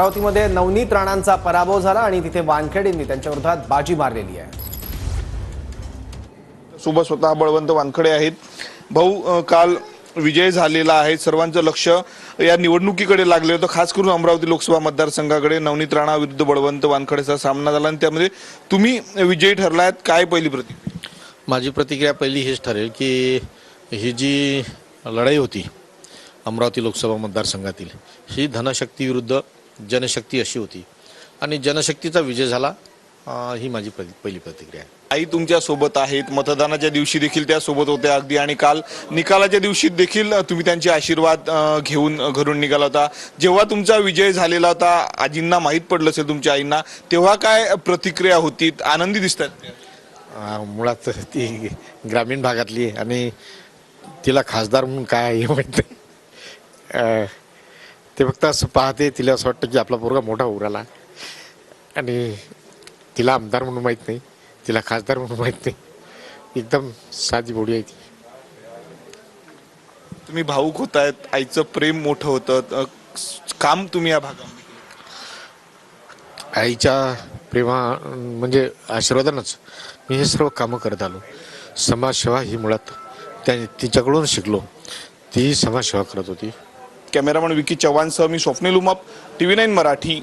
अमरावतीमध्ये नवनीत राणांचा पराभव झाला आणि तिथे वानखेडेंनी त्यांच्या विरोधात बाजी मारलेली आहे। सोबत स्वतः बळवंत वानखडे आहेत। भाऊ, काल विजय झालेला आहे, सर्वांचं लक्ष या निवडणुकीकडे लागले होतं, खास करून अमरावती लोकसभा मतदारसंघाकडे। नवनीत राणा विरुद्ध बळवंत वानखडेचा सामना झाला आणि त्यामध्ये तुम्ही विजयी ठरलात। काय पहिली प्रतिक्रिया? माझी प्रतिक्रिया पहिली हेच ठरेल की ही जी लढाई होती अमरावती लोकसभा मतदारसंघातील, ही धनशक्ती विरुद्ध जनशक्ती अशी होती आणि जनशक्तीचा विजय झाला, ही माझी पहिली प्रतिक्रिया आहे। आई तुमच्या सोबत आहेत, मतदानाच्या दिवशी देखील त्या सोबत होत्या अगदी, आणि काल निकालाच्या दिवशी देखील तुम्ही त्यांचे आशीर्वाद घेऊन घरून निघाला होता। जेव्हा तुमचा विजय झालेला होता, आजींना माहीत पडलं असेल तुमच्या आईंना, तेव्हा काय प्रतिक्रिया होती? आनंदी दिसतात? मुळात ती ग्रामीण भागातली आहे आणि तिला खासदार म्हणून काय हे माहीत नाही। ते फक्त असं पाहते, तिला असं वाटतं की आपला पोरगा मोठा उराला, आणि तिला आमदार म्हणून माहीत नाही, तिला खासदार म्हणून माहीत नाही। एकदम साधी बोडी आहे ती। तुम्ही भाऊक होतायत, आईचं प्रेम मोठं होतं, काम तुम्ही या भागामध्ये आईच्या प्रेमा म्हणजे आशीर्वादानंच मी हे सर्व कामं करत आलो। समाजसेवा ही मुळात तिच्याकडून शिकलो, ती समाजसेवा करत होती। कॅमेरामन विकी चव्हाणसह मी स्वप्नील उमाप, TV9 मराठी,